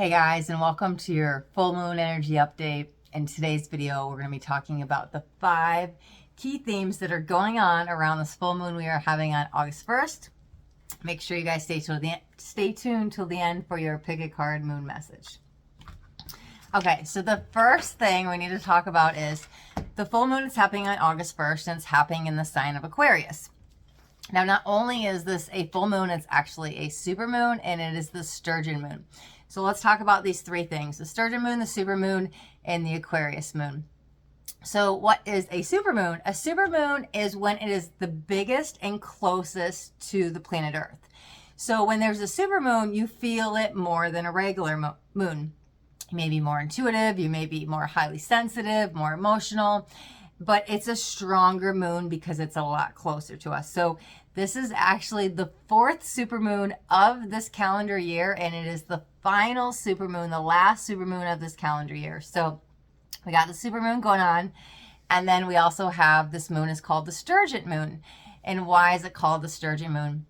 Hey guys, and welcome to your full moon energy update. In today's video, we're going to be talking about the 5 key themes that are going on around this full moon we are having on August 1st. Make sure you guys stay tuned till the end for your pick a card moon message. Okay, so the first thing we need to talk about is the full moon is happening on August 1st, and it's happening in the sign of Aquarius. Now, not only is this a full moon, it's actually a supermoon, and it is the sturgeon moon. So let's talk about these 3 things: the sturgeon moon, the supermoon, and the Aquarius moon. So what is a supermoon? A supermoon is when it is the biggest and closest to the planet Earth. So when there's a supermoon, you feel it more than a regular moon. You may be more intuitive, you may be more highly sensitive, more emotional, but it's a stronger moon because it's a lot closer to us. So this is actually the 4th supermoon of this calendar year, and it is the final supermoon, the last supermoon of this calendar year. So we got the supermoon going on, and then we also have this moon is called the sturgeon moon. And why is it called the sturgeon moon?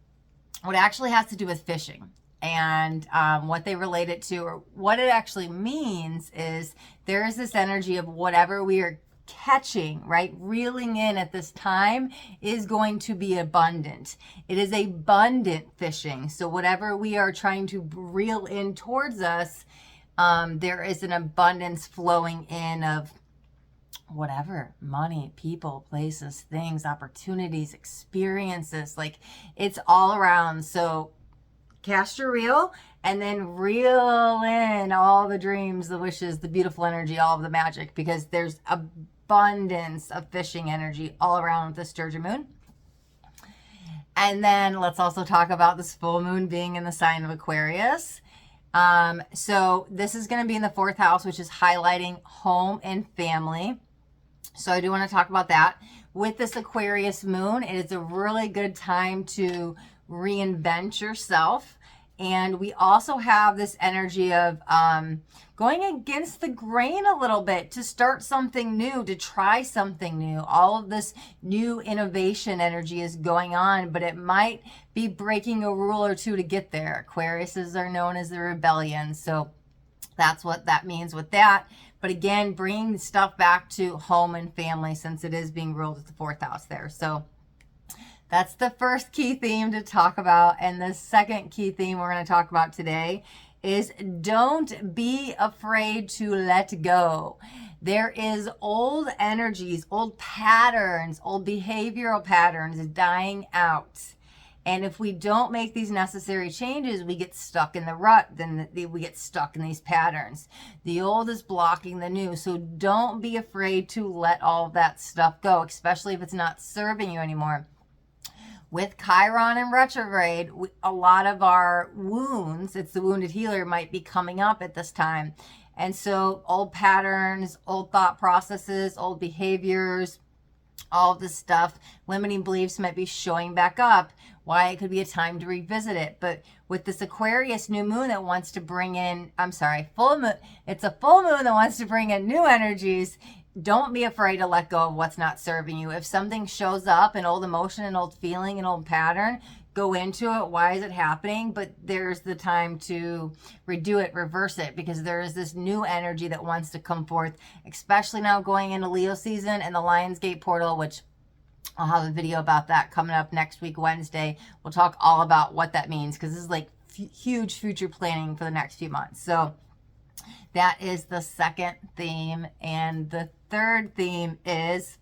What it actually has to do with fishing. And what they relate it to, or what it actually means, is there is this energy of whatever we are catching, right, reeling in at this time is going to be abundant. It is abundant fishing. So whatever we are trying to reel in towards us, there is an abundance flowing in of whatever: money, people, places, things, opportunities, experiences. Like, it's all around. So cast your reel and then reel in all the dreams, the wishes, the beautiful energy, all of the magic, because there's abundance of fishing energy all around the sturgeon moon. And then let's also talk about this full moon being in the sign of Aquarius. So this is going to be in the 4th house, which is highlighting home and family. So I do want to talk about that. With this Aquarius moon, it is a really good time to reinvent yourself. And we also have this energy of going against the grain a little bit, to start something new, to try something new. All of this new innovation energy is going on, but it might be breaking a rule or two to get there. Aquariuses are known as the rebellion, so that's what that means with that. But again, bringing stuff back to home and family, since it is being ruled at the 4th house there. So that's the first key theme to talk about. And the second key theme we're going to talk about today is don't be afraid to let go. There is old energies, old patterns, old behavioral patterns dying out. And if we don't make these necessary changes, we get stuck in the rut. Then we get stuck in these patterns. The old is blocking the new. So don't be afraid to let all of that stuff go, especially if it's not serving you anymore. With Chiron in retrograde, a lot of our wounds, it's the wounded healer, might be coming up at this time. And so old patterns, old thought processes, old behaviors, all of this stuff, limiting beliefs might be showing back up. Why it could be a time to revisit it. But with this Aquarius new moon that wants to bring in, full moon, it's a full moon that wants to bring in new energies. Don't be afraid to let go of what's not serving you. If something shows up, an old emotion, an old feeling, an old pattern, go into it. Why is it happening? But there's the time to redo it, reverse it, because there is this new energy that wants to come forth, especially now going into Leo season and the Lionsgate portal, which I'll have a video about that coming up next week, Wednesday. We'll talk all about what that means, because this is like huge future planning for the next few months. So that is the second theme. And the third theme is,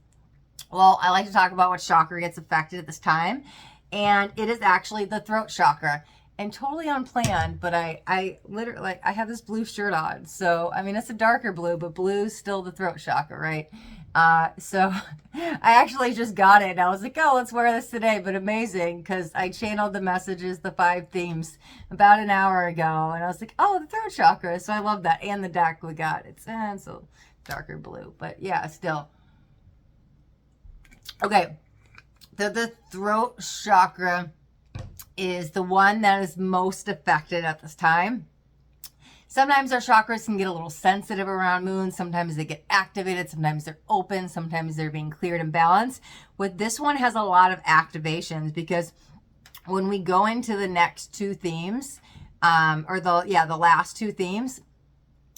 well, I like to talk about what chakra gets affected at this time. And it is actually the throat chakra. And totally unplanned, but I literally, like, I have this blue shirt on. So, I mean, it's a darker blue, but blue's still the throat chakra, right? So I actually just got it and I was like, oh, let's wear this today. But amazing, because I channeled the messages, the 5 themes, about an hour ago, and I was like, oh, the throat chakra. So I love that. And the deck we got, it's a darker blue, but yeah, still. Okay, the throat chakra is the one that is most affected at this time. Sometimes our chakras can get a little sensitive around moon. Sometimes they get activated. Sometimes they're open. Sometimes they're being cleared and balanced. With this one has a lot of activations, because when we go into the next 2 themes, or the last two themes.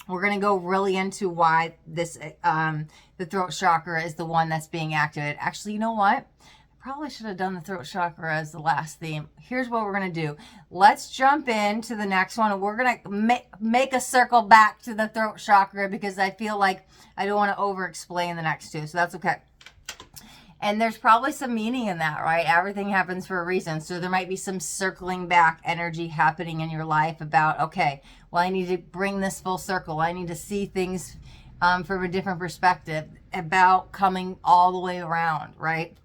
We're going to go really into why this, the throat chakra is the one that's being activated. Actually, you know what? I probably should have done the throat chakra as the last theme. Here's what we're going to do. Let's jump into the next one. We're going to make a circle back to the throat chakra because I feel like I don't want to over-explain the next two. So that's okay. And there's probably some meaning in that, right? Everything happens for a reason. So there might be some circling back energy happening in your life about, okay, well, I need to bring this full circle. I need to see things from a different perspective about coming all the way around, right?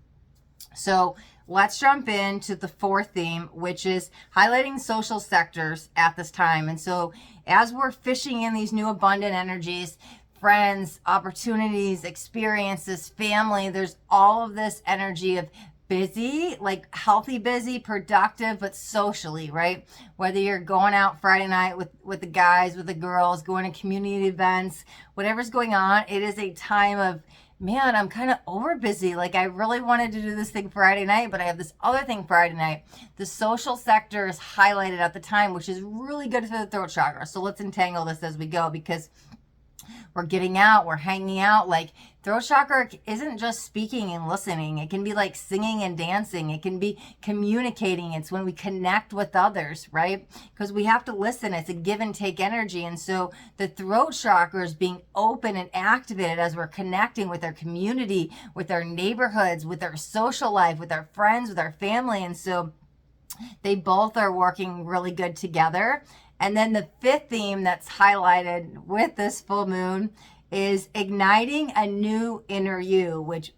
So let's jump into the fourth theme, which is highlighting social sectors at this time. And so as we're fishing in these new abundant energies, friends, opportunities, experiences, family, there's all of this energy of busy, like healthy busy, productive, but socially, right? Whether you're going out Friday night with the guys, with the girls, going to community events, whatever's going on, it is a time of, man, I'm kind of over busy. Like I really wanted to do this thing Friday night, but I have this other thing Friday night. The social sector is highlighted at the time, which is really good for the throat chakra. So let's entangle this as we go because we're getting out, we're hanging out. Like throat chakra isn't just speaking and listening. It can be like singing and dancing. It can be communicating. It's when we connect with others, right? Because we have to listen. It's a give and take energy. And so the throat chakra is being open and activated as we're connecting with our community, with our neighborhoods, with our social life, with our friends, with our family. And so they both are working really good together. And then the fifth theme that's highlighted with this full moon is igniting a new inner you, which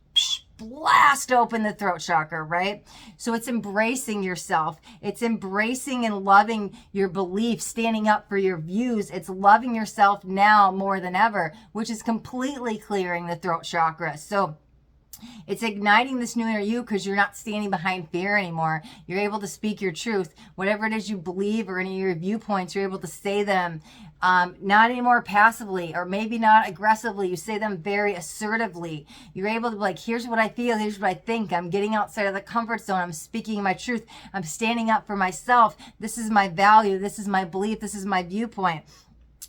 blast open the throat chakra, right? So it's embracing yourself. It's embracing and loving your beliefs, standing up for your views. It's loving yourself now more than ever, which is completely clearing the throat chakra. So it's igniting this new inner you because you're not standing behind fear anymore. You're able to speak your truth. Whatever it is you believe or any of your viewpoints, you're able to say them not anymore passively or maybe not aggressively. You say them very assertively. You're able to be like, here's what I feel. Here's what I think. I'm getting outside of the comfort zone. I'm speaking my truth. I'm standing up for myself. This is my value. This is my belief. This is my viewpoint.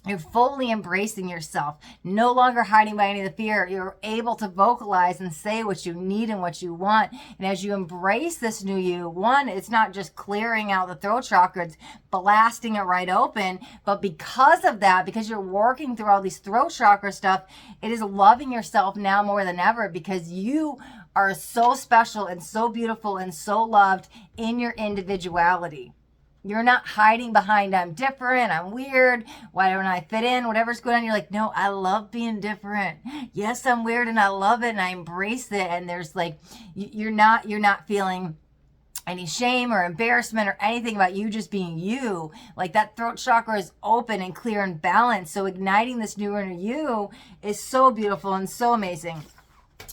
You're fully embracing yourself, no longer hiding by any of the fear. You're able to vocalize and say what you need and what you want. And as you embrace this new you, one, it's not just clearing out the throat chakra, it's blasting it right open. But because of that, because you're working through all these throat chakra stuff, it is loving yourself now more than ever because you are so special and so beautiful and so loved in your individuality. You're not hiding behind, I'm different, I'm weird, why don't I fit in, whatever's going on. You're like, no, I love being different. Yes, I'm weird and I love it and I embrace it. And there's like, you're not feeling any shame or embarrassment or anything about you just being you. Like that throat chakra is open and clear and balanced. So igniting this new inner you is so beautiful and so amazing.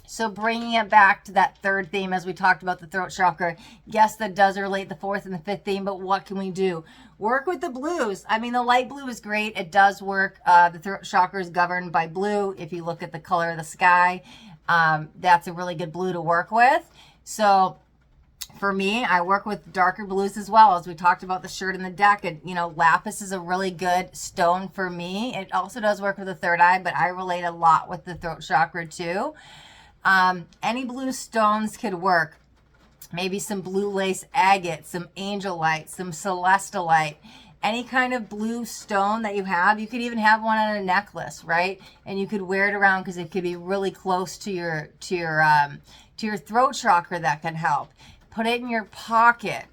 So bringing it back to that third theme, as we talked about the throat chakra, yes, that does relate the fourth and the fifth theme, but what can we do? Work with the blues. I mean, the light blue is great. It does work. The throat chakra is governed by blue. If you look at the color of the sky, that's a really good blue to work with. So for me, I work with darker blues as well. As we talked about the shirt and the deck, and lapis is a really good stone for me. It also does work with the third eye, but I relate a lot with the throat chakra too. Any blue stones could work. Maybe some blue lace agate, some angelite, some celestite, any kind of blue stone that you have. You could even have one on a necklace, right? And you could wear it around because it could be really close to your throat chakra. That can help. Put it in your pocket,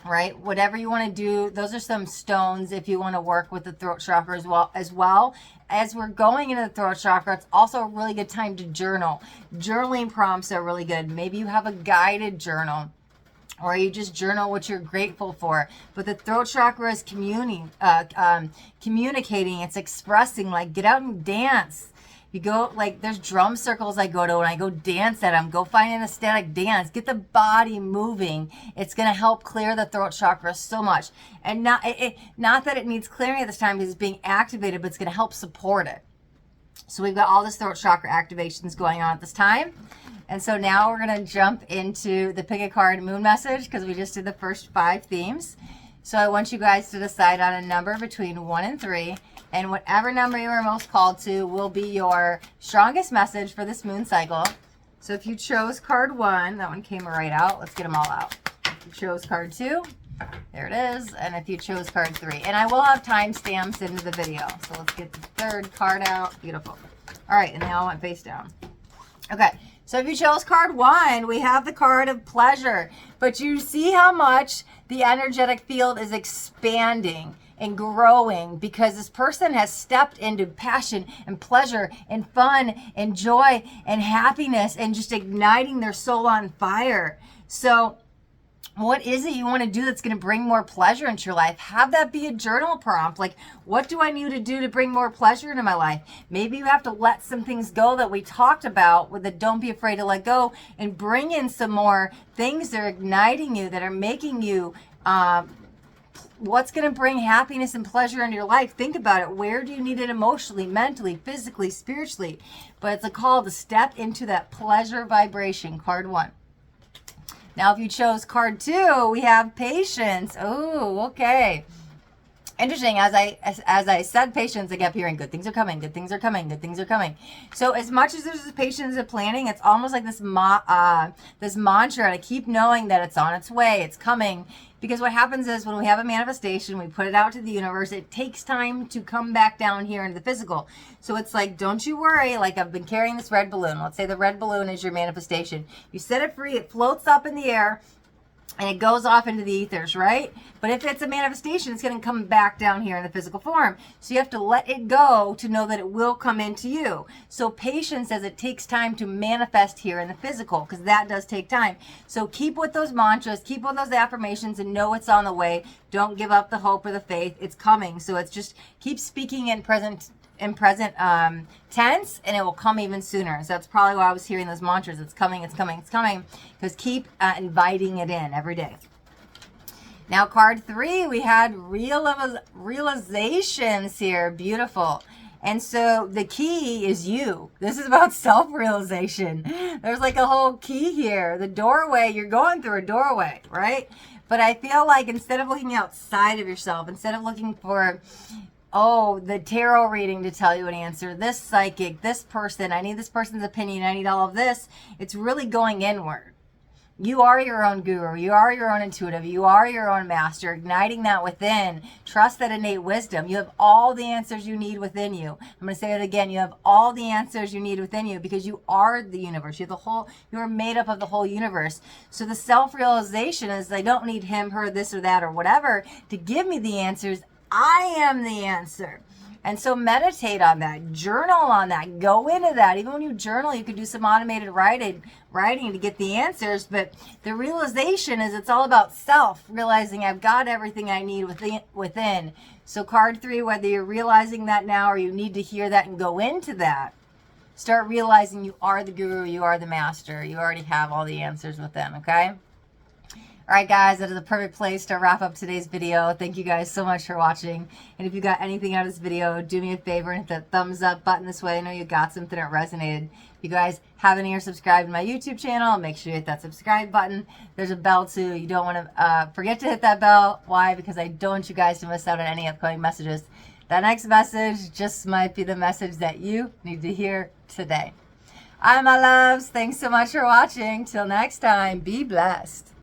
right? Whatever you want to do. Those are some stones if you want to work with the throat chakra as well. As we're going into the throat chakra, it's also a really good time to journal. Journaling prompts are really good. Maybe you have a guided journal or you just journal what you're grateful for. But the throat chakra is communicating. It's expressing. Like, get out and dance. You go, like, there's drum circles I go to and I go dance at them. Go find an ecstatic dance. Get the body moving. It's going to help clear the throat chakra so much. And not that it needs clearing at this time because it's being activated, but it's going to help support it. So we've got all this throat chakra activations going on at this time. And so now we're going to jump into the pick a card moon message because we just did the first 5 themes. So I want you guys to decide on a number between 1 and 3. And whatever number you are most called to will be your strongest message for this moon cycle. So if you chose card 1, that one came right out. Let's get them all out. If you chose card 2, there it is. And if you chose card 3. And I will have timestamps into the video. So let's get the 3rd card out. Beautiful. All right, and they all went face down. Okay, so if you chose card 1, we have the card of pleasure. But you see how much the energetic field is expanding and growing because this person has stepped into passion and pleasure and fun and joy and happiness and just igniting their soul on fire. So what is it you want to do that's going to bring more pleasure into your life? Have that be a journal prompt. Like, what do I need to do to bring more pleasure into my life? Maybe you have to let some things go that we talked about with the don't be afraid to let go and bring in some more things that are igniting you, that are making you what's going to bring happiness and pleasure into your life. Think about it. Where do you need it emotionally, mentally, physically, spiritually? But it's a call to step into that pleasure vibration, card 1. Now, if you chose card 2, we have patience. Oh, okay. Interesting. As I said patience, I kept hearing good things are coming, good things are coming, good things are coming. So as much as there's this patience and planning, it's almost like this mantra to keep knowing that it's on its way, it's coming. Because what happens is when we have a manifestation, we put it out to the universe, it takes time to come back down here into the physical. So it's like, don't you worry, like I've been carrying this red balloon. Let's say the red balloon is your manifestation. You set it free, it floats up in the air, and it goes off into the ethers, right? But if it's a manifestation, it's going to come back down here in the physical form. So you have to let it go to know that it will come into you. So patience, as it takes time to manifest here in the physical, because that does take time. So keep with those mantras, keep with those affirmations, and know it's on the way. Don't give up the hope or the faith. It's coming. So it's just keep speaking in present tense, and it will come even sooner. So that's probably why I was hearing those mantras. It's coming, it's coming, it's coming. Because keep inviting it in every day. Now, card 3, we had realizations here. Beautiful. And so the key is you. This is about self-realization. There's like a whole key here. The doorway, you're going through a doorway, right? But I feel like instead of looking outside of yourself, instead of looking for the tarot reading to tell you an answer, this psychic, this person, I need this person's opinion, I need all of this, it's really going inward. You are your own guru. You are your own intuitive. You are your own master. Igniting that within. Trust that innate wisdom. You have all the answers you need within you. I'm going to say it again. You have all the answers you need within you because you are the universe. You are made up of the whole universe. So the self-realization is I don't need him, her, this or that or whatever to give me the answers. I am the answer. And so meditate on that, journal on that, go into that. Even when you journal, you could do some automated writing to get the answers. But the realization is it's all about self, realizing I've got everything I need within. So card 3, whether you're realizing that now or you need to hear that and go into that, start realizing you are the guru, you are the master. You already have all the answers within, okay? All right, guys, that is a perfect place to wrap up today's video. Thank you guys so much for watching. And if you got anything out of this video, do me a favor and hit that thumbs up button this way. I know you got something that resonated. If you guys haven't here subscribed to my YouTube channel, make sure you hit that subscribe button. There's a bell too. You don't want to forget to hit that bell. Why? Because I don't want you guys to miss out on any upcoming messages. That next message just might be the message that you need to hear today. All right, my loves. Thanks so much for watching. Till next time, be blessed.